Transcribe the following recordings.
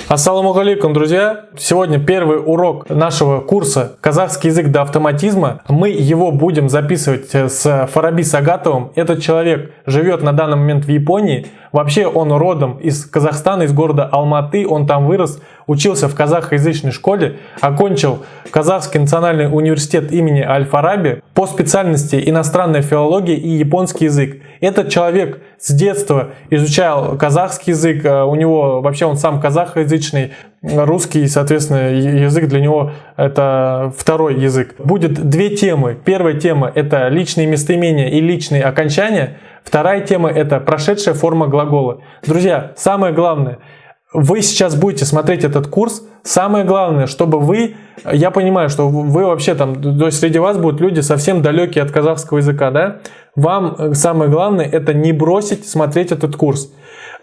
Ассаламу алейкум, друзья! Сегодня первый урок нашего курса «Казахский язык до автоматизма». Мы его будем записывать с Фараби Сагатовым. Этот человек живет на данный момент в Японии. Вообще он родом из Казахстана, из города Алматы. Он там вырос, учился в казахоязычной школе, окончил Казахский национальный университет имени Аль-Фараби по специальности иностранная филология и японский язык. Этот человек с детства изучал казахский язык, у него вообще он сам казахоязычный, русский, соответственно, язык для него это второй язык. Будет две темы. Первая тема это личные местоимения и личные окончания. Вторая тема это прошедшая форма глагола. Друзья, самое главное, вы сейчас будете смотреть этот курс, самое главное, чтобы вы, я понимаю, что вы вообще там, то есть среди вас будут люди совсем далекие от казахского языка, да? Вам самое главное это не бросить смотреть этот курс.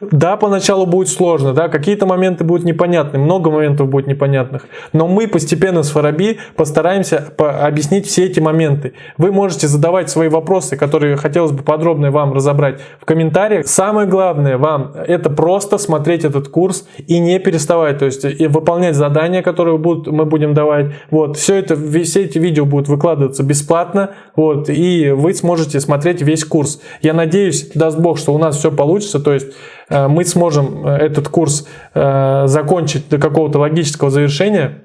Да, поначалу будет сложно, да, какие-то моменты будут непонятны, много моментов будет непонятных, но мы постепенно с Фараби постараемся объяснить все эти моменты. Вы можете задавать свои вопросы, которые хотелось бы подробно вам разобрать в комментариях. Самое главное вам это просто смотреть этот курс и не переставать, то есть и выполнять задания, которые мы будем давать. Вот, все эти видео будут выкладываться бесплатно, вот, и вы сможете смотреть весь курс. Я надеюсь, даст Бог, что у нас все получится, то есть мы сможем этот курс закончить до какого-то логического завершения,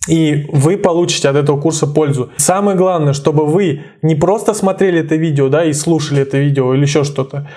и вы получите от этого курса пользу. Самое главное, чтобы вы не просто смотрели это видео, да, и слушали это видео или еще что-то.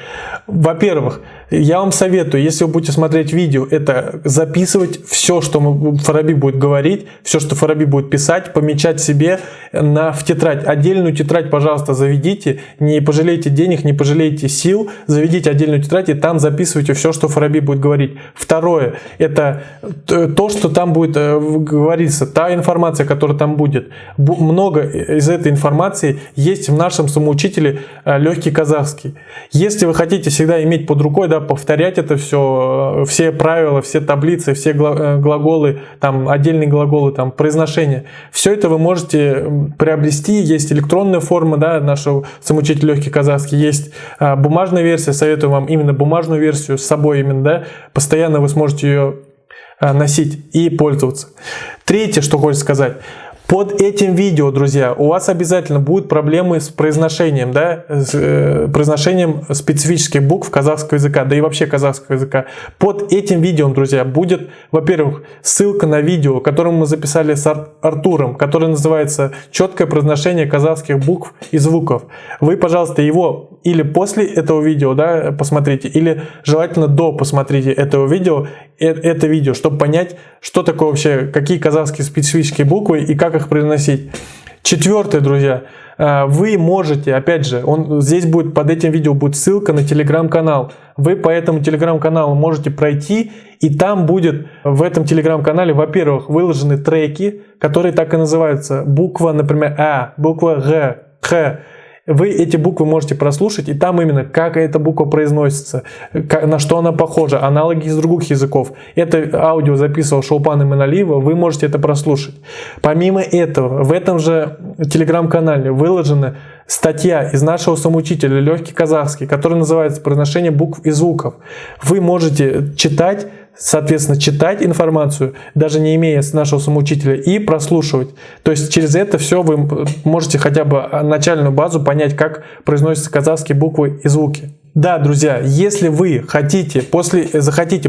Во-первых, я вам советую, если вы будете смотреть видео, это записывать все, что Фараби будет говорить, все, что Фараби будет писать, помечать себе в тетрадь. Отдельную тетрадь, пожалуйста, заведите, не пожалейте денег, не пожалейте сил, заведите отдельную тетрадь и там записывайте все, что Фараби будет говорить. Второе, это то, что там будет говориться, та информация, которая там будет. Много из этой информации есть в нашем самоучителе «Легкий казахский». Если вы хотите всегда иметь под рукой, да, повторять это все правила, все таблицы, все глаголы, там, отдельные глаголы, там, произношения, все это вы можете приобрести. Есть электронная форма, да, нашего самоучителя «Легкий казахский», есть бумажная версия, советую вам именно бумажную версию с собой именно, да, постоянно вы сможете ее носить и пользоваться. Третье, что хочется сказать. Под этим видео, друзья, у вас обязательно будут проблемы с произношением, да, с произношением специфических букв казахского языка, да и вообще казахского языка. Под этим видео, друзья, будет, во-первых, ссылка на видео, которое мы записали с Артуром, которое называется «Четкое произношение казахских букв и звуков». Вы, пожалуйста, его или после этого видео, да, посмотрите, или желательно до посмотрите этого видео, это видео, чтобы понять, что такое вообще, какие казахские специфические буквы и как их произносить. Четвертое, друзья, вы можете, опять же, здесь будет под этим видео будет ссылка на телеграм-канал. Вы по этому телеграм-каналу можете пройти, и там будет в этом телеграм-канале, во-первых, выложены треки, которые так и называются. Буква, например, А, буква Г, Х. Вы эти буквы можете прослушать, и там именно как эта буква произносится, на что она похожа, аналоги из других языков. Это аудио записывал Шолпан Иманалиева, вы можете это прослушать. Помимо этого, в этом же телеграм-канале выложена статья из нашего самоучителя «Легкий казахский», которая называется «Произношение букв и звуков». Вы можете читать, соответственно, читать информацию, даже не имея нашего самоучителя, и прослушивать. То есть через это все вы можете хотя бы начальную базу понять, как произносятся казахские буквы и звуки. Да, друзья, если вы захотите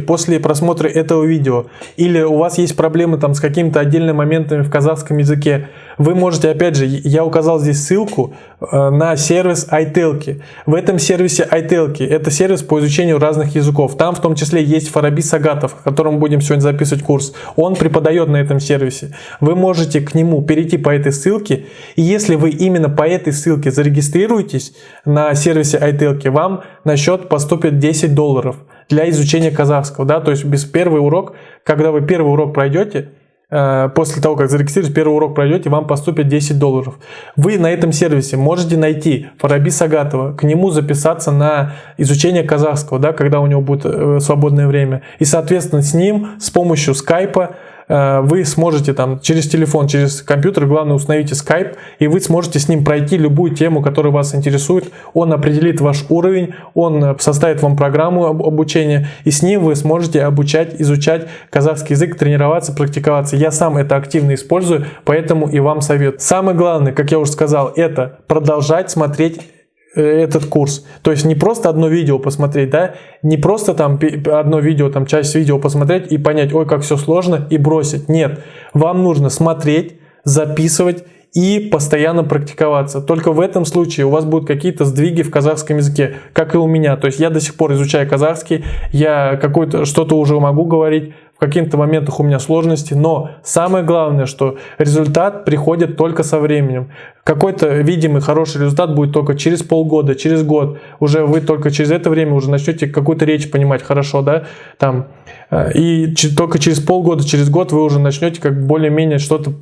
после просмотра этого видео, или у вас есть проблемы там с какими-то отдельными моментами в казахском языке, вы можете, опять же, я указал здесь ссылку на сервис iTalki. В этом сервисе iTalki, это сервис по изучению разных языков. Там в том числе есть Фараби Сагатов, о котором будем сегодня записывать курс. Он преподает на этом сервисе. Вы можете к нему перейти по этой ссылке, и если вы именно по этой ссылке зарегистрируетесь на сервисе iTalki, вам на счет поступит $10 для изучения казахского. Да? То есть без первый урок, когда вы первый урок пройдете, после того, как зарегистрируетесь, первый урок пройдете, вам поступит $10. Вы на этом сервисе можете найти Фараби Сагатова, к нему записаться на изучение казахского, да, когда у него будет свободное время. И, соответственно, с ним с помощью скайпа вы сможете там через телефон, через компьютер, главное, установите Skype, и вы сможете с ним пройти любую тему, которая вас интересует. Он определит ваш уровень, он составит вам программу обучения, и с ним вы сможете обучать, изучать казахский язык, тренироваться, практиковаться. Я сам это активно использую, поэтому и вам советую. Самое главное, как я уже сказал, это продолжать смотреть этот курс. То есть не просто одно видео посмотреть, да, не просто там одно видео, там часть видео посмотреть и понять, ой, как все сложно, и бросить. Нет, вам нужно смотреть, записывать и постоянно практиковаться. Только в этом случае у вас будут какие-то сдвиги в казахском языке, как и у меня. То есть я до сих пор изучаю казахский, я что-то уже могу говорить, в каких-то моментах у меня сложности, но самое главное, что результат приходит только со временем. Какой-то видимый хороший результат будет только через полгода, через год. Уже вы только через это время уже начнете какую-то речь понимать хорошо, да, там. И только через полгода, через год вы уже начнете как более-менее что-то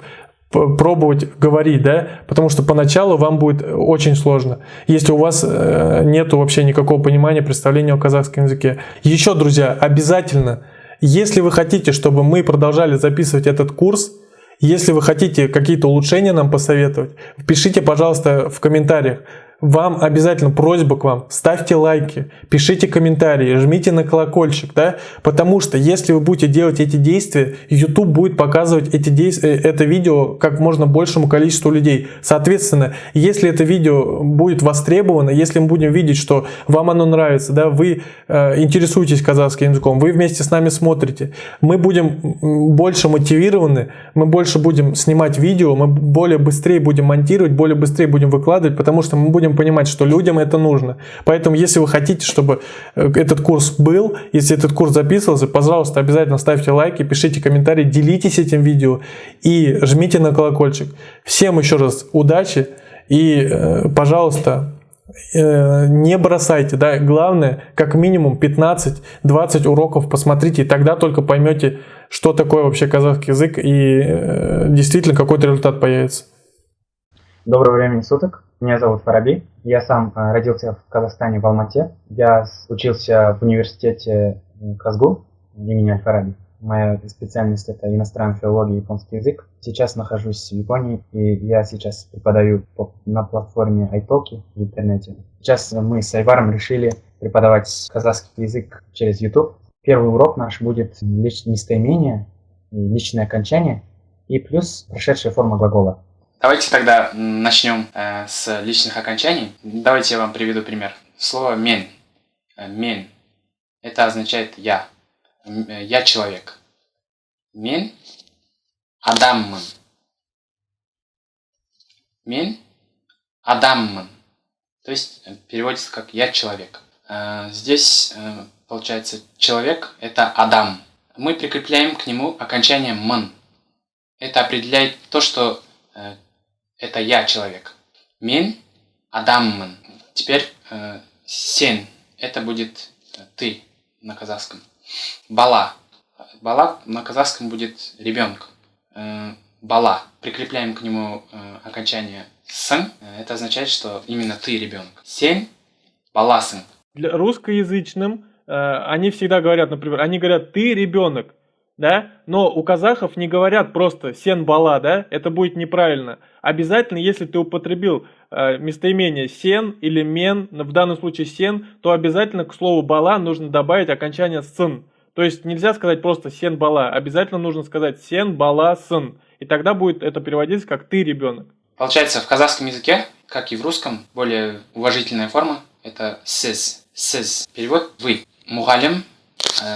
пробовать говорить, да, потому что поначалу вам будет очень сложно, если у вас нету вообще никакого понимания, представления о казахском языке. Еще, друзья, обязательно, если вы хотите, чтобы мы продолжали записывать этот курс, если вы хотите какие-то улучшения нам посоветовать, пишите, пожалуйста, в комментариях. Вам обязательно просьба к вам, ставьте лайки, пишите комментарии, жмите на колокольчик, да, потому что если вы будете делать эти действия, YouTube будет показывать это видео как можно большему количеству людей. Соответственно, если это видео будет востребовано, если мы будем видеть, что вам оно нравится, да, вы интересуетесь казахским языком, вы вместе с нами смотрите, мы будем больше мотивированы, мы больше будем снимать видео, мы более быстрее будем монтировать, более быстрее будем выкладывать, потому что мы будем понимать, что людям это нужно. Поэтому, если вы хотите, чтобы этот курс был, если этот курс записывался, пожалуйста, обязательно ставьте лайки, пишите комментарии, делитесь этим видео и жмите на колокольчик. Всем еще раз удачи и, пожалуйста, не бросайте, да, главное, как минимум 15-20 уроков посмотрите, и тогда только поймете, что такое вообще казахский язык и действительно какой-то результат появится. Доброго времени суток. Меня зовут Фараби. Я сам родился в Казахстане, в Алмате. Я учился в университете Казгу имени Аль-Фараби. Моя специальность — это иностранная филология и японский язык. Сейчас нахожусь в Японии, и я сейчас преподаю на платформе iTalki в интернете. Сейчас мы с Айваром решили преподавать казахский язык через YouTube. Первый урок наш будет местоимение, личное окончание и плюс прошедшая форма глагола. Давайте тогда начнем с личных окончаний. Давайте я вам приведу пример. Слово «мен». «Мен» – это означает «я». «Я человек». «Мен адаммын». «Мен адаммын». То есть переводится как «я человек». Здесь получается человек – это адам. Мы прикрепляем к нему окончание «мын». Это определяет то, что это я человек. Мен адаммын. Теперь сен. Это будет ты на казахском. Бала. Бала на казахском будет ребенок. Бала. Прикрепляем к нему окончание сын. Это означает, что именно ты ребенок. Сен баласын. Для русскоязычным они всегда говорят, например, они говорят «ты ребенок». Да? Но у казахов не говорят просто «сен бала», да? Это будет неправильно. Обязательно, если ты употребил местоимение «сен» или «мен», в данном случае «сен», то обязательно к слову «бала» нужно добавить окончание «сын». То есть нельзя сказать просто «сен бала», обязательно нужно сказать «сен бала сын». И тогда будет это переводиться как «ты ребенок». Получается, в казахском языке, как и в русском, более уважительная форма – это «сіз». «Сіз». Перевод «вы». Мугалим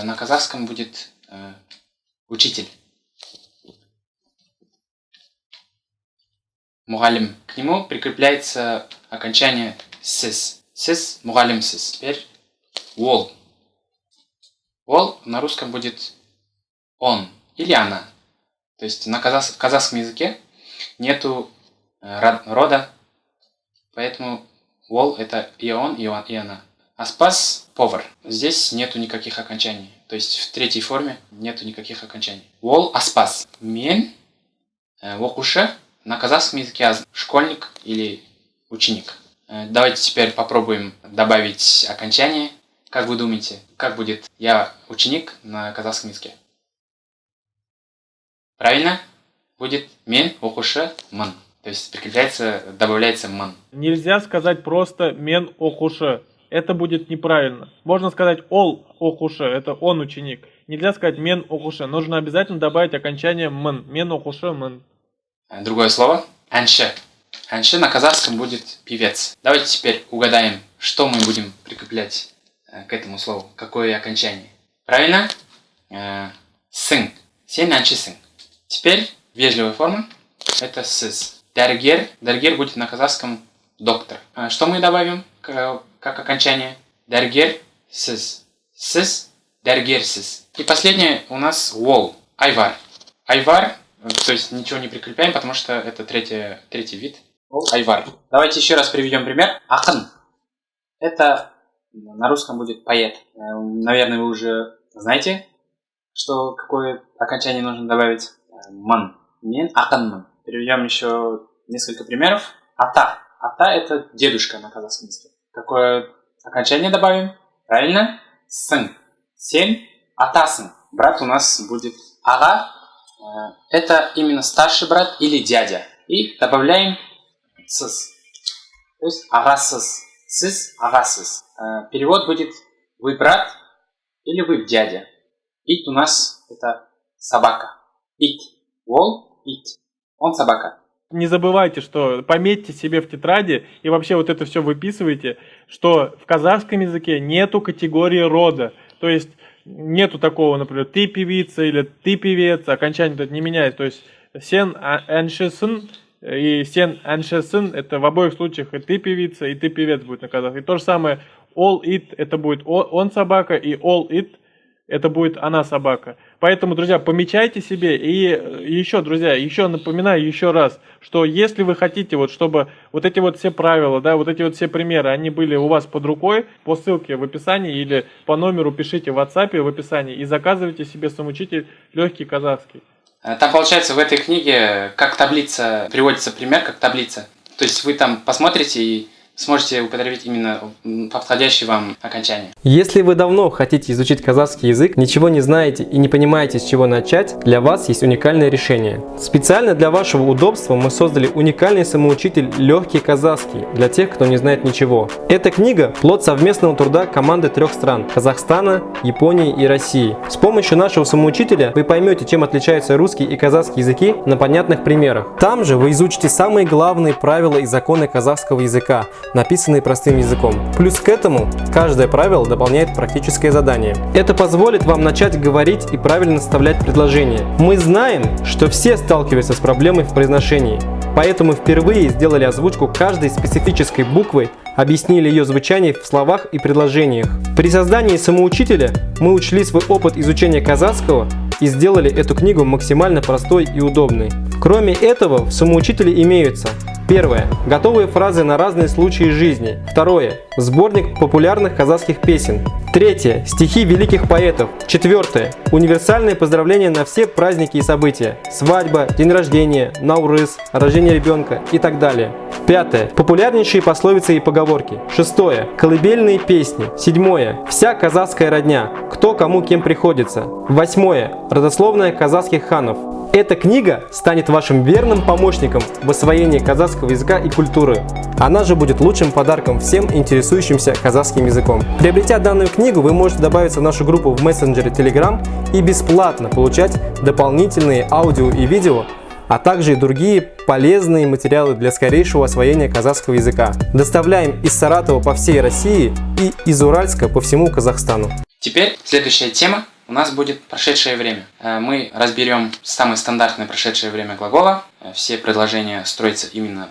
на казахском будет учитель. Мугалим. К нему прикрепляется окончание сис. Сис, мугалим сис. Теперь ол. Ол на русском будет он или она. То есть на казахском языке нету рода, поэтому ол это и он, и она. Аспас – повар. Здесь нету никаких окончаний. То есть в третьей форме нету никаких окончаний. Ол аспас. Мен оқушы на казахском языке школьник или ученик. Давайте теперь попробуем добавить окончание. Как вы думаете, как будет «я ученик» на казахском языке? Правильно? Будет мен окушы мын. То есть прикрепляется, добавляется мын. Нельзя сказать просто мен окушы. Это будет неправильно. Можно сказать ол окушы, это он ученик. Нельзя сказать мен окушы. Нужно обязательно добавить окончание мын. Мен окушы мын. Другое слово. Анши. Анши на казахском будет певец. Давайте теперь угадаем, что мы будем прикреплять к этому слову. Какое окончание. Правильно? Сын. Сен анши сын. Теперь вежливая форма. Это сыз. Дәрігер. Дәрігер будет на казахском доктор. Что мы добавим как окончание? Дәрігер сіз. Сіз. Дәрігер сіз. И последнее у нас ол. Айвар. Айвар. То есть ничего не прикрепляем, потому что это третий вид. Айвар. Давайте еще раз приведем пример. Акын. Это на русском будет поэт. Наверное, вы уже знаете, что какое окончание нужно добавить. Ман. Мен акынмын. Приведем еще несколько примеров. Ата. Ата это дедушка на казахском языке. Какое окончание добавим? Правильно? Сын. Сен. Атасын. Брат у нас будет ага. Это именно старший брат или дядя. И добавляем сыз. То есть агасыз. Сыз агасыз. Перевод будет вы брат или вы дядя. Ит у нас это собака. Ит. Вол. Ит. Он собака. Не забывайте, что пометьте себе в тетради и вообще вот это все выписывайте, что в казахском языке нету категории рода. То есть нету такого, например, ты певица или ты певец, окончание это не меняется. То есть сен аншисын и сен аншисын это в обоих случаях и ты певица, и ты певец будет на казахском. И то же самое all it это будет он собака, и all it это будет она собака. Поэтому, друзья, помечайте себе. И еще, друзья, еще напоминаю еще раз, что если вы хотите, вот, чтобы вот эти вот все правила, да, вот эти вот все примеры, они были у вас под рукой, по ссылке в описании или по номеру пишите в WhatsApp в описании и заказывайте себе самоучитель легкий казахский. Там, получается, в этой книге как таблица, приводится пример как таблица. То есть вы там посмотрите и сможете употребить именно подходящее вам окончание. Если вы давно хотите изучить казахский язык, ничего не знаете и не понимаете, с чего начать, для вас есть уникальное решение. Специально для вашего удобства мы создали уникальный самоучитель «Легкий казахский» для тех, кто не знает ничего. Эта книга – плод совместного труда команды 3 стран – Казахстана, Японии и России. С помощью нашего самоучителя вы поймете, чем отличаются русский и казахский языки на понятных примерах. Там же вы изучите самые главные правила и законы казахского языка, написанные простым языком. Плюс к этому, каждое правило дополняет практическое задание. Это позволит вам начать говорить и правильно составлять предложения. Мы знаем, что все сталкиваются с проблемой в произношении, поэтому впервые сделали озвучку каждой специфической буквы, объяснили ее звучание в словах и предложениях. При создании самоучителя мы учли свой опыт изучения казахского и сделали эту книгу максимально простой и удобной. Кроме этого, в самоучителе имеются: первое. Готовые фразы на разные случаи жизни. Второе. Сборник популярных казахских песен. Третье. Стихи великих поэтов. Четвертое. Универсальные поздравления на все праздники и события. Свадьба, день рождения, Наурыз, рождение ребенка и так далее. Пятое. Популярнейшие пословицы и поговорки. Шестое. Колыбельные песни. Седьмое. Вся казахская родня. Кто кому кем приходится. Восьмое. Родословная казахских ханов. Эта книга станет вашим верным помощником в освоении казахского языка и культуры. Она же будет лучшим подарком всем интересующимся казахским языком. Приобретя данную книгу, вы можете добавиться в нашу группу в мессенджере Telegram и бесплатно получать дополнительные аудио и видео, а также и другие полезные материалы для скорейшего освоения казахского языка. Доставляем из Саратова по всей России и из Уральска по всему Казахстану. Теперь следующая тема у нас будет прошедшее время. Мы разберем самое стандартное прошедшее время глагола. Все предложения строятся именно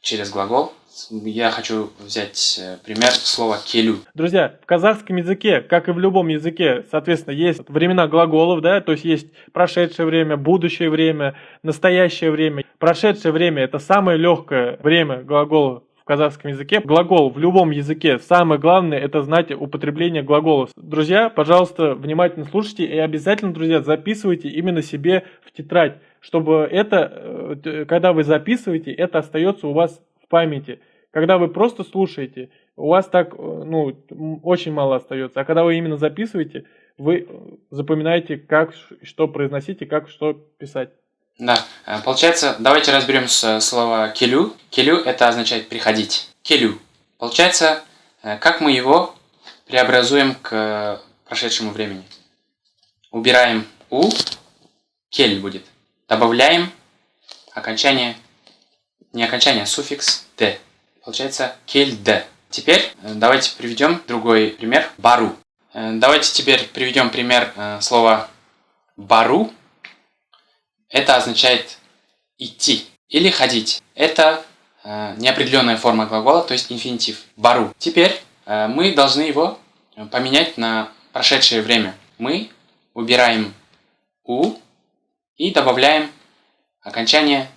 через глагол. Я хочу взять пример слова «келю». Друзья, в казахском языке, как и в любом языке, соответственно, есть времена глаголов, да, то есть есть прошедшее время, будущее время, настоящее время. Прошедшее время – это самое легкое время глагола в казахском языке. Глагол в любом языке, самое главное – это знать употребление глаголов. Друзья, пожалуйста, внимательно слушайте и обязательно, друзья, записывайте именно себе в тетрадь, чтобы это, когда вы записываете, это остается у вас в памяти. Когда вы просто слушаете, у вас так, очень мало остается. А когда вы именно записываете, вы запоминаете, как что произносить и как что писать. Да, получается, давайте разберем слово келю. Келю это означает приходить. Келю. Получается, как мы его преобразуем к прошедшему времени? Убираем у, кель будет. Добавляем окончание, не окончание, а суффикс д. Получается кель д. Теперь давайте приведем другой пример. Бару. Давайте теперь приведем пример слова бару. Это означает идти или ходить. Это неопределенная форма глагола, то есть инфинитив. Бару. Теперь мы должны его поменять на прошедшее время. Мы убираем у и добавляем окончание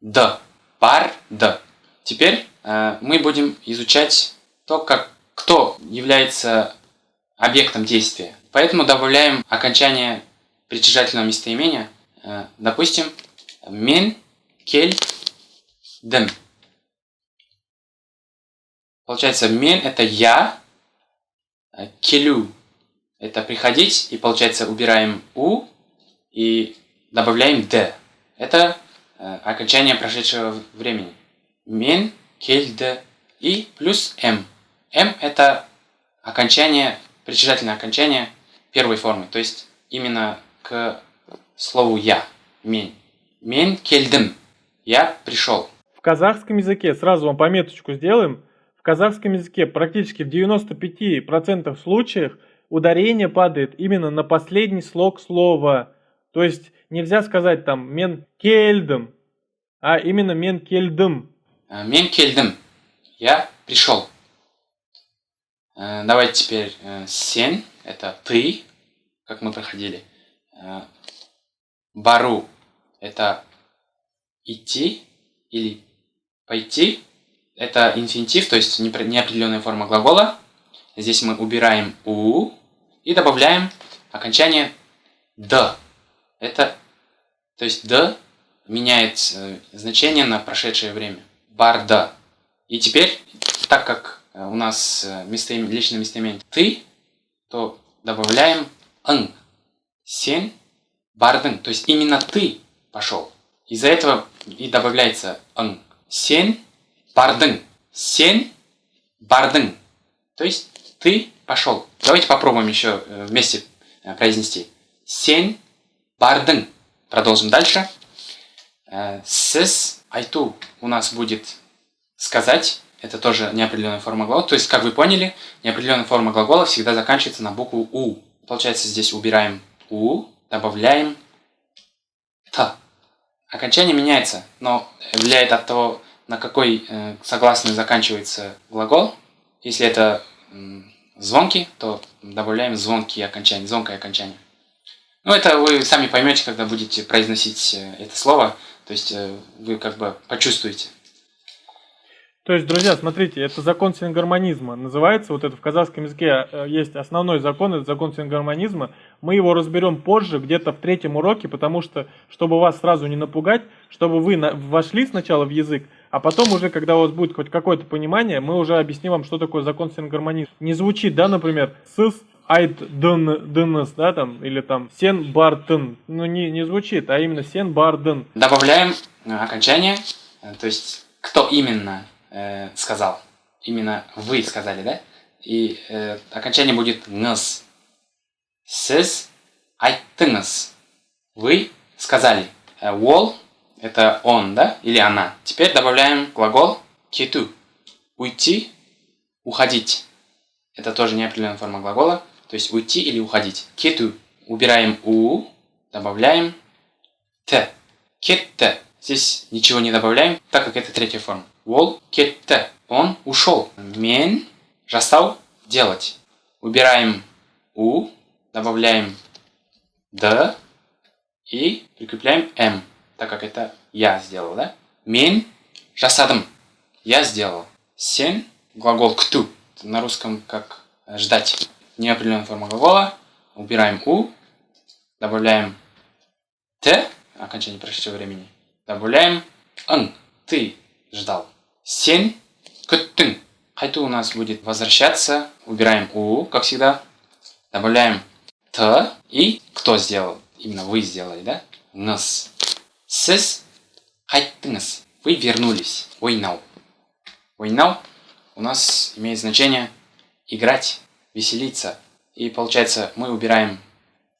д. Бар д. Теперь мы будем изучать то, кто является объектом действия. Поэтому добавляем окончание притяжательного местоимения. Допустим, мен кель дым. Получается, мен это я, келю это приходить, и получается убираем у и добавляем д. Это окончание прошедшего времени. Мен кель д и плюс м. М это окончание, притяжательное окончание первой формы, то есть именно к слову я. Мен. Мен кельдым. Я пришел. В казахском языке, сразу вам пометочку сделаем, в казахском языке практически в 95% случаев ударение падает именно на последний слог слова. То есть нельзя сказать там мен кельдым, а именно мен кельдым. Мен кельдым. Я пришел. Давайте теперь сен. Это ты, как мы проходили. Бару – это идти или пойти. Это инфинитив, то есть неопределенная форма глагола. Здесь мы убираем у и добавляем окончание д. Это, то есть д меняет значение на прошедшее время. Барда. И теперь, так как у нас личное местоимение ты, то добавляем н. Сен бардын, то есть именно ты пошел. Из-за этого и добавляется н. Сен бардын. Сен бардын. То есть ты пошел. Давайте попробуем еще вместе произнести. Сен бардын. Продолжим дальше. Сіз айту у нас будет сказать. Это тоже неопределенная форма глагола. То есть, как вы поняли, неопределенная форма глагола всегда заканчивается на букву у. Получается, здесь убираем у, добавляем т. Окончание меняется, но влияет от того, на какой согласный заканчивается глагол. Если это звонкий, то добавляем звонкое окончание. Ну, это вы сами поймете, когда будете произносить это слово. То есть, вы как бы почувствуете. То есть, друзья, смотрите, это закон сингармонизма. Называется, вот это в казахском языке есть основной закон, это закон сингармонизма. Мы его разберем позже, где-то в 3-м уроке, потому что, чтобы вас сразу не напугать, чтобы вы вошли сначала в язык, а потом уже, когда у вас будет хоть какое-то понимание, мы уже объясним вам, что такое закон сингармонизма. Не звучит, да, например, сыс айт дыныс, да, там, или там сен бартын. Ну, не звучит, а именно сен бардын. Добавляем окончание, то есть, кто именно сказал. Именно вы сказали, да? И окончание будет ныс. Сіз айттыңыз. Вы сказали. Ол это он, да? Или она. Теперь добавляем глагол кету. Уйти, уходить. Это тоже неопределенная форма глагола. То есть уйти или уходить. Кету. Убираем у, добавляем т. Кетте. Здесь ничего не добавляем, так как это 3-я форма. Ол кетте. Он ушел. Мен жасау делать. Убираем у, добавляем д и прикрепляем м, так как это я сделал, да? Мен жасадым. Я сделал. Сен глагол кту. На русском как ждать. Неопределенная форма глагола. Убираем у, добавляем т, окончание прошедшего времени. Добавляем н. Ты ждал. Сен күттің. Қайту у нас будет возвращаться. Убираем у, как всегда. Добавляем т и кто сделал? Именно вы сделали, да? Ныс. Сіз қайттыңыз. Вы вернулись. Ойнау. Ойнау у нас имеет значение играть, веселиться. И получается, мы убираем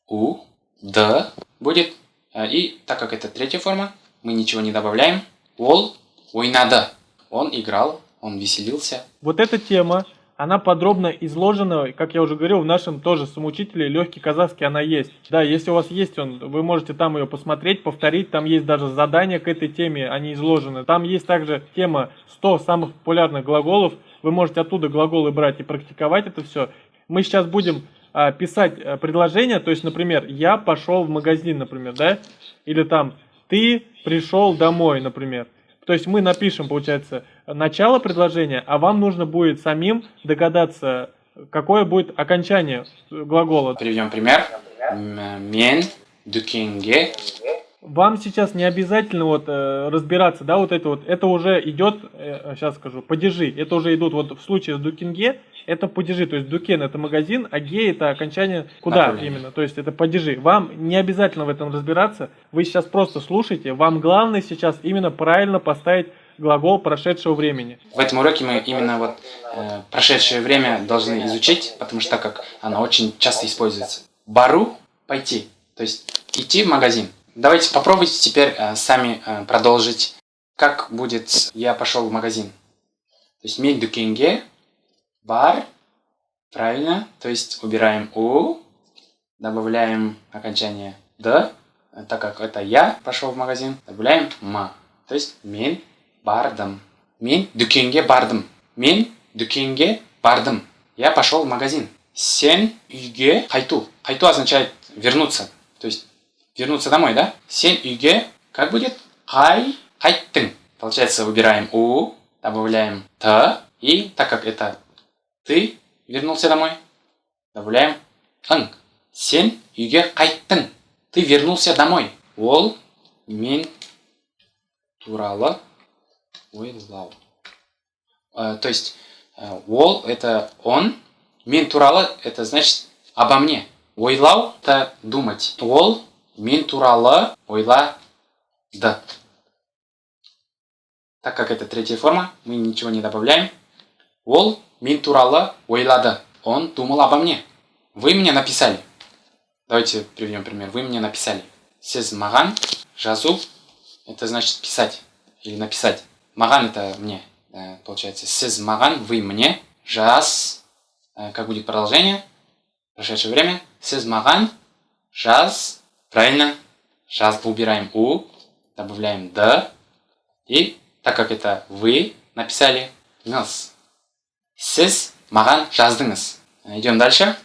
у, д будет. И так как это третья форма, мы ничего не добавляем. Ол, ойнады. Он играл, он веселился. Вот эта тема, она подробно изложена, как я уже говорил, в нашем тоже самоучителе «Легкий казахский» она есть. Да, если у вас есть он, вы можете там ее посмотреть, повторить, там есть даже задания к этой теме, они изложены. Там есть также тема 100 самых популярных глаголов, вы можете оттуда глаголы брать и практиковать это все. Мы сейчас будем писать предложения, то есть, например, «я пошел в магазин», например, да, или там «ты пришел домой», например. То есть мы напишем, получается, начало предложения, а вам нужно будет самим догадаться, какое будет окончание глагола. Приведем пример. Мен дүкенге. Вам сейчас не обязательно вот разбираться, да, вот это уже идет, сейчас скажу, падежи, это уже идут вот в случае с дукенге, это падежи, то есть дукен это магазин, а ге это окончание куда именно, то есть это падежи. Вам не обязательно в этом разбираться, вы сейчас просто слушайте, вам главное сейчас именно правильно поставить глагол прошедшего времени. В этом уроке мы именно вот прошедшее время должны изучить, потому что так как оно очень часто используется. Бару – пойти, то есть идти в магазин. Давайте попробуйте теперь сами продолжить. Как будет «я пошел в магазин»? То есть «мен дүкенге бар». Правильно. То есть убираем «у», добавляем окончание «д». Так как это «я пошел в магазин», добавляем «ма». То есть «мен бардым». «Мен дүкенге бардым». «Мен дүкенге бардым». Я пошел в магазин. «Сен үйге қайту». «Қайту» означает вернуться. То есть вернуться домой, да? «Сен үйге» как будет? Қайттың. Получается, убираем «у», добавляем «т». И так как это «ты вернулся домой», добавляем «ың». «Сен үйге қайттың». Ты вернулся домой. Ол мен туралы ойлау. То есть ол это он, мен туралы это значит обо мне. Ойлау это думать. Ол мен туралы ойлады. Так как это третья форма, мы ничего не добавляем. Ол мен туралы ойлады. Он думал обо мне. Вы мне написали. Давайте приведем пример. Вы мне написали. Сіз маған жазу, это значит писать или написать. Маған это мне. Получается, сіз маған, вы мне, жаз, как будет продолжение, прошедшее время. Сіз маған, жаз, правильно, жаз убираем у, добавляем д, и так как это вы написали, нас. Сіз маған жаздыңыз. Идем дальше.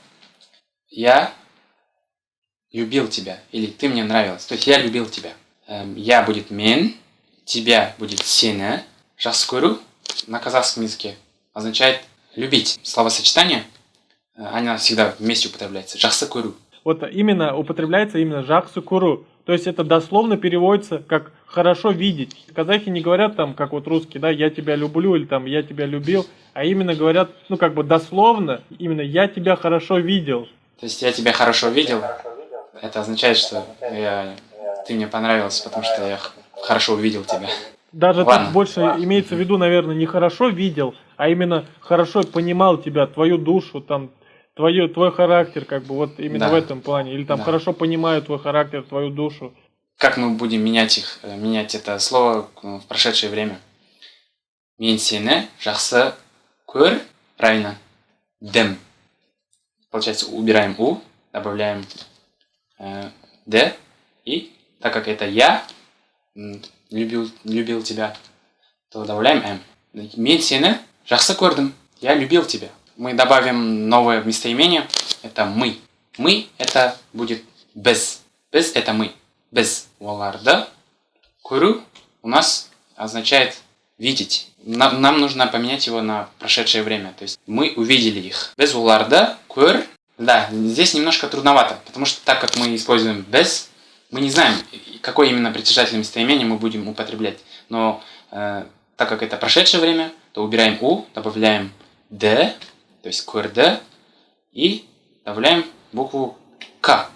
Я любил тебя, или ты мне нравилась. То есть я любил тебя. Я будет мен, тебя будет сені. Жақсы көру на казахском языке означает любить. Словосочетание, оно всегда вместе употребляется. Жақсы көру. Вот именно употребляется именно жақсы көру. То есть это дословно переводится как хорошо видеть. Казахи не говорят там, как вот русские, да, я тебя люблю или там я тебя любил, а именно говорят, ну как бы дословно, именно я тебя хорошо видел. То есть я тебя хорошо видел, это означает, что ты мне понравился, потому что я хорошо увидел тебя. Даже Ладно. тут больше имеется в виду, наверное, не хорошо видел, а именно хорошо понимал тебя, твою душу, там, твой характер, как бы, вот именно Да. в этом плане. Или там Да. хорошо понимаю твой характер, твою душу. Как мы будем менять это слово в прошедшее время? Мен сені жақсы көр, правильно, дым. Получается, убираем у, добавляем д, и так как это я любил тебя, то добавляем м. Мен сені жақсы көрдім, я любил тебя. Мы добавим новое местоимение, это мы. Мы это будет біз. Біз это мы. Біз оларды көру у нас означает видеть. Нам нужно поменять его на прошедшее время. То есть мы увидели их. Біз оларды көр. Да, здесь немножко трудновато, потому что так как мы используем без, мы не знаем, какое именно притяжательное местоимение мы будем употреблять. Но так как это прошедшее время, то убираем у, добавляем д, то есть көрді, и добавляем букву к.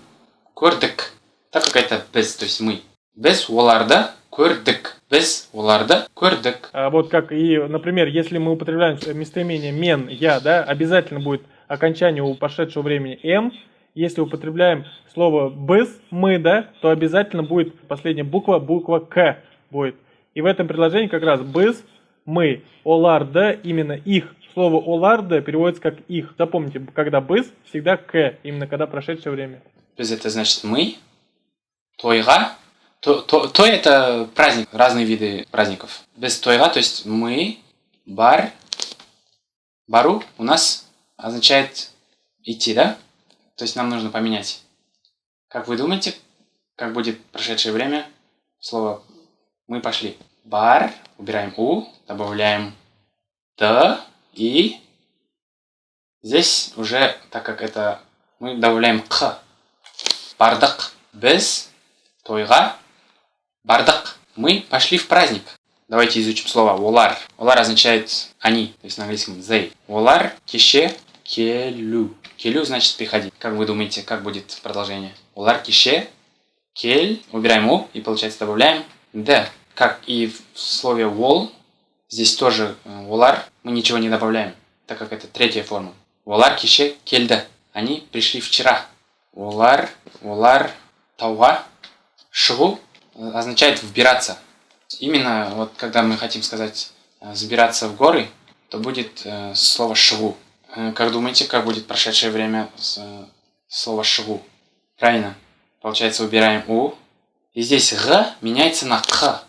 Көрдік. Так как это без, то есть мы. Без оларды көрдік. Без оларды көрдік. Вот как и, например, если мы употребляем местоимение мен, я, да, обязательно будет окончание у прошедшего времени м. Если употребляем слово без, мы, да, то обязательно будет последняя буква к будет. И в этом предложении как раз без, мы, оларды, именно их. Слово оларды переводится как их. Запомните, когда без, всегда к, именно когда прошедшее время. Без это значит мы. Тойға. Той это праздник, разные виды праздников. Без тойға, то есть мы, бар, бару у нас означает идти, да? То есть нам нужно поменять. Как вы думаете, как будет прошедшее время? Слово мы пошли. Бар, убираем у, добавляем д и здесь уже, так как это мы добавляем к. Бардық. Без тойға. Бардық. Мы пошли в праздник. Давайте изучим слово олар. Олар означает они, то есть на английском they. Олар кеше келю. Келю значит приходить. Как вы думаете, как будет продолжение? Олар кеше кель. Убираем у и получается добавляем д. Как и в слове wall, здесь тоже олар мы ничего не добавляем, так как это третья форма. Олар кеше кельді. Они пришли вчера. Олар тауға шығу означает вбираться. Именно вот когда мы хотим сказать взбираться в горы, то будет слово шығу. Как думаете, как будет прошедшее время слово шығу? Правильно. Получается, убираем у. И здесь г меняется на к.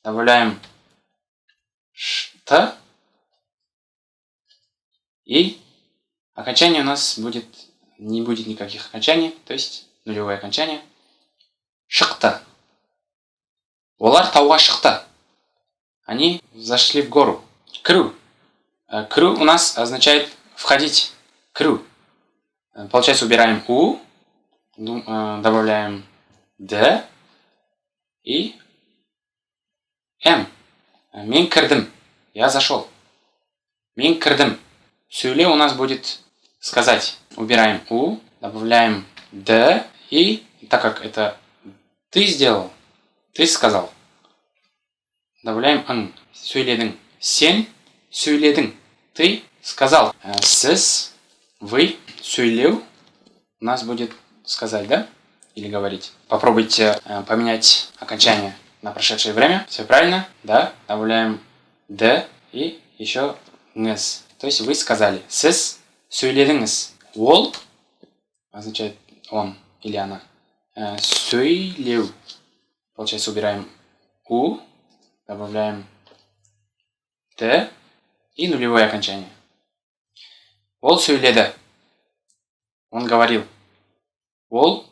Добавляем т. И окончание у нас будет, не будет никаких окончаний, то есть нулевое окончание. Шықты. Олар тауға шықты. Они зашли в гору. Кру. Кру у нас означает входить. Кру. Получается, убираем у, добавляем д и м. Мен кірдім. Я зашел. Мен кірдім. Сөйле у нас будет сказать. Убираем у, добавляем д и, так как это ты сделал, ты сказал, добавляем ың. Сөйледің. Сен сөйледің. Ты сказал. Сіз, вы, сөйлеу у нас будет сказать, да? Или говорить. Попробуйте поменять окончание на прошедшее время. Все правильно? Да. Добавляем д и еще ңыз. То есть вы сказали. Сіз сөйледіңіз. Ол означает он или она. Сөйлеу. Получается, убираем у, добавляем д и нулевое окончание. Ол сөйледі. Он говорил. Ол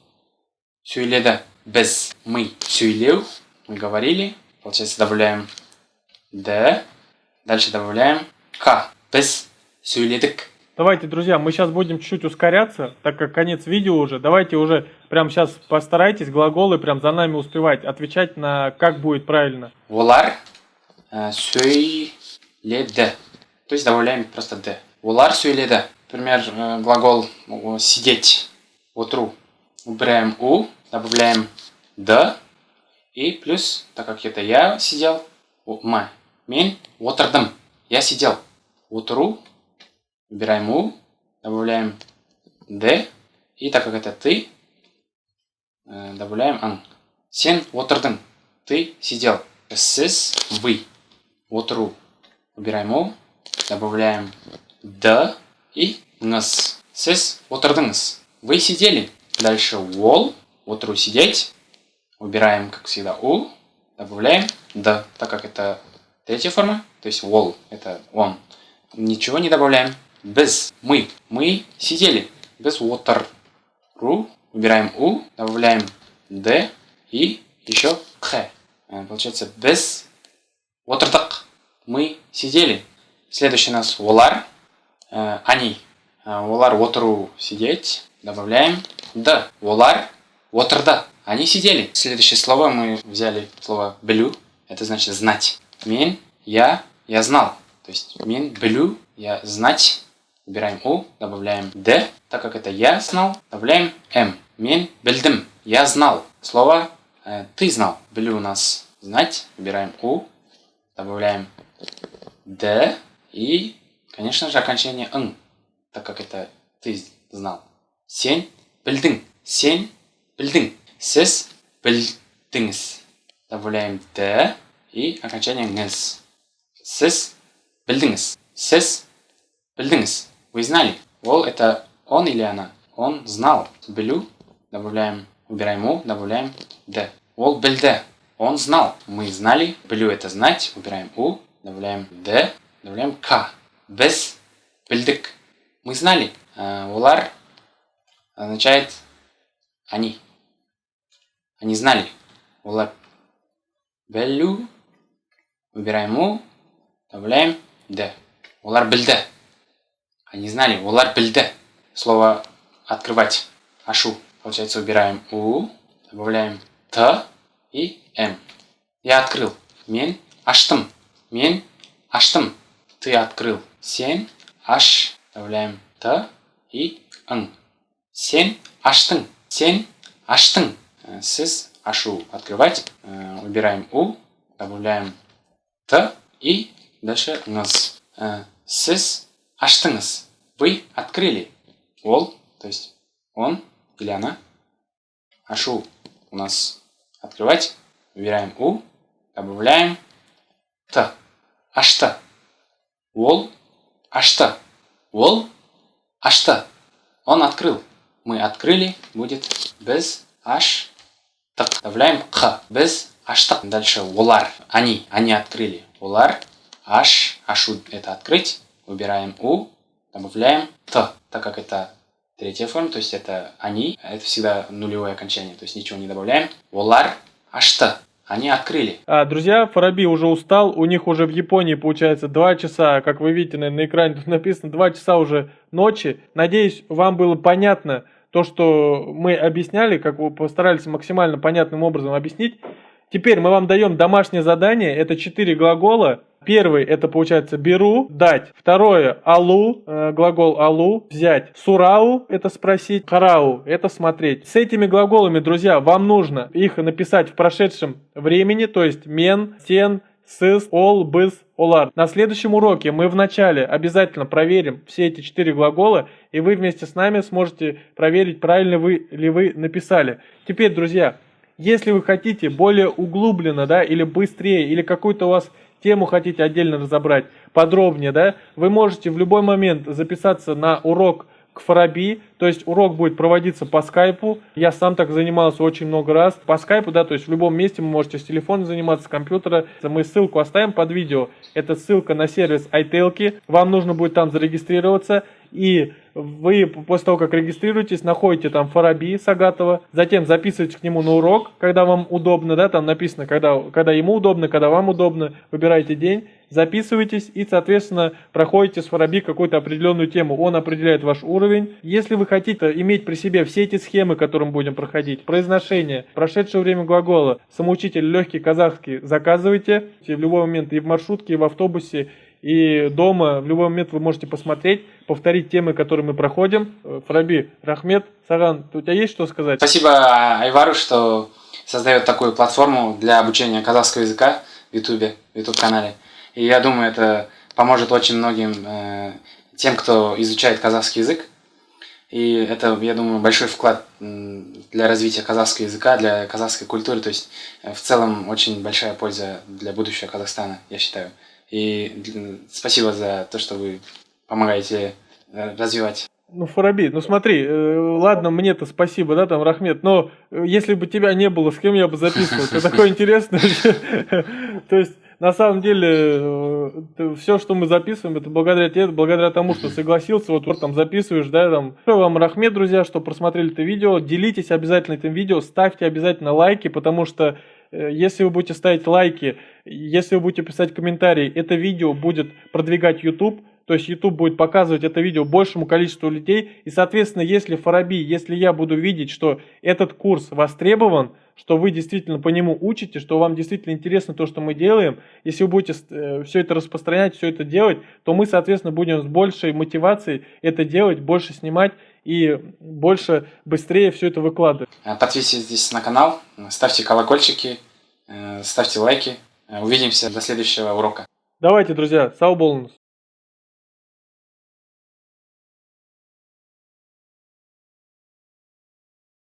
сөйледі. Біз. Мы. Сөйлеу. Мы говорили. Получается, добавляем д. Дальше добавляем к. Біз сөйледік. Давайте, друзья, мы сейчас будем чуть-чуть ускоряться, так как конец видео уже. Давайте уже прямо сейчас постарайтесь глаголы прям за нами успевать отвечать на как будет правильно. Олар сөйледі. То есть добавляем просто д. Олар сөйледі. Например, глагол сидеть. Отыру. Убираем у, добавляем д. И плюс, так как это я сидел, ма. Мен отырдым. Я сидел. Отыру. Убираем у, добавляем д, и так как это ты, добавляем ың. Сен отырдың, ты сидел. Сіз, вы, отыру. Убираем у, добавляем д и ңыз. Сіз отырдыңыз, вы сидели. Дальше ол, отыру сидеть. Убираем, как всегда, у, добавляем д, так как это третья форма, то есть ол, это он. Ничего не добавляем. Біз, мы сидели. Біз отыру. Убираем у, добавляем д и еще х. Получается, біз отырдық. Мы сидели. Следующий у нас олар. Они. Олар отыру сидеть. Добавляем д. Олар отырды. Они сидели. Следующее слово мы взяли слово білу. Это значит знать. Мен, я знал. То есть мен білу, я знать. Убираем у, добавляем д, так как это я знал, добавляем м. Мен білдім, я знал. Слово ты знал. Были у нас знать. Выбираем у. Добавляем д. И, конечно же, окончание н. Так как это ты знал. Сен білдің. Сен білдің. Сіз білдіңіз. Добавляем д. И окончание ңыз. Сіз білдіңіз. Сіз білдіңіз. Вы знали. Ол это он или она. Он знал. Білу. Выбираем у. Добавляем д. Ол білді. Он знал. Мы знали. Білу это знать. Выбираем у. Добавляем д. Добавляем к. Біз білдік. Мы знали. Олар означает они. Они знали. Олар білу. Выбираем у. Добавляем д. Олар білді. Они знали. Олар білді. Слово открывать. Ашу. Получается, убираем у. Добавляем т и м. Я открыл. Мен аштым. Мен аштым. Ты открыл. Сен аш. Добавляем т и н. Сен аштың. Сен аштың. Сіз ашу. Открывать. Убираем у. Добавляем т и дальше ңыз. Сіз аштыңыз. Вы открыли. Ол, то есть он или она. Ашу у нас открывать. Выбираем у. Добавляем т. Ашты. Ол ашты. Ол ашты. Он открыл. Мы открыли. Будет біз аш. Добавляем қ. Біз аштық. Дальше олар. Они. Они открыли. Олар. Аш. Ашу это открыть. Выбираем у. Добавляем т. Так как это третья форма, то есть это они. Это всегда нулевое окончание. То есть ничего не добавляем. Олар. Ашты. Они открыли. Друзья, Фараби уже устал. У них уже в Японии получается 2 часа, как вы видите на экране, тут написано 2 часа уже ночи. Надеюсь, вам было понятно то, что мы объясняли, как вы постарались максимально понятным образом объяснить. Теперь мы вам даем домашнее задание. Это 4 глагола. Первый это получается беру, дать. Второе алу, глагол алу, взять. Сурау это спросить. Харау это смотреть. С этими глаголами, друзья, вам нужно их написать в прошедшем времени, то есть мен, сен, сыс, ол, быс, олар. На следующем уроке мы вначале обязательно проверим все эти 4 глагола, и вы вместе с нами сможете проверить, правильно ли вы написали. Теперь, друзья, если вы хотите более углубленно, да, или быстрее, или какую-то у вас тему хотите отдельно разобрать, подробнее, да, вы можете в любой момент записаться на урок к Фараби, то есть урок будет проводиться по скайпу. Я сам так занимался очень много раз по скайпу, да, то есть в любом месте вы можете с телефона заниматься, с компьютера. Мы ссылку оставим под видео. Это ссылка на сервис iTelki. Вам нужно будет там зарегистрироваться. И вы после того, как регистрируетесь, находите там Фараби Сагатова, затем записываетесь к нему на урок, когда вам удобно, да, там написано, когда ему удобно, когда вам удобно, выбираете день, записываетесь и, соответственно, проходите с Фараби какую-то определенную тему. Он определяет ваш уровень. Если вы хотите иметь при себе все эти схемы, которые мы будем проходить, произношение, прошедшее время глагола, самоучитель легкий казахский, заказывайте в любой момент и в маршрутке, и в автобусе, и дома. В любой момент вы можете посмотреть, повторить темы, которые мы проходим. Фараби, Рахмет, Саган, у тебя есть что сказать? Спасибо Айвару, что создает такую платформу для обучения казахского языка в YouTube-канале. И я думаю, это поможет очень многим тем, кто изучает казахский язык. И это, я думаю, большой вклад для развития казахского языка, для казахской культуры. То есть в целом очень большая польза для будущего Казахстана, я считаю. И спасибо за то, что вы помогаете развивать. Ну, Фараби, ну смотри, ладно, мне-то спасибо, да, там, Рахмет, но если бы тебя не было, с кем я бы записывал? Ты такой интересный. То есть, на самом деле, все, что мы записываем, это благодаря тебе, благодаря тому, что согласился, вот там записываешь, да, там. Вам Рахмет, друзья, что просмотрели это видео. Делитесь обязательно этим видео, ставьте обязательно лайки, потому что если вы будете ставить лайки, если вы будете писать комментарии, это видео будет продвигать YouTube. То есть YouTube будет показывать это видео большему количеству людей. И, соответственно, если Фараби, если я буду видеть, что этот курс востребован, что вы действительно по нему учите, что вам действительно интересно то, что мы делаем, если вы будете все это распространять, все это делать, то мы, соответственно, будем с большей мотивацией это делать, больше снимать и больше, быстрее все это выкладывать. Подписывайтесь на канал, ставьте колокольчики, ставьте лайки. Увидимся до следующего урока. Давайте, друзья, сау болыңыз.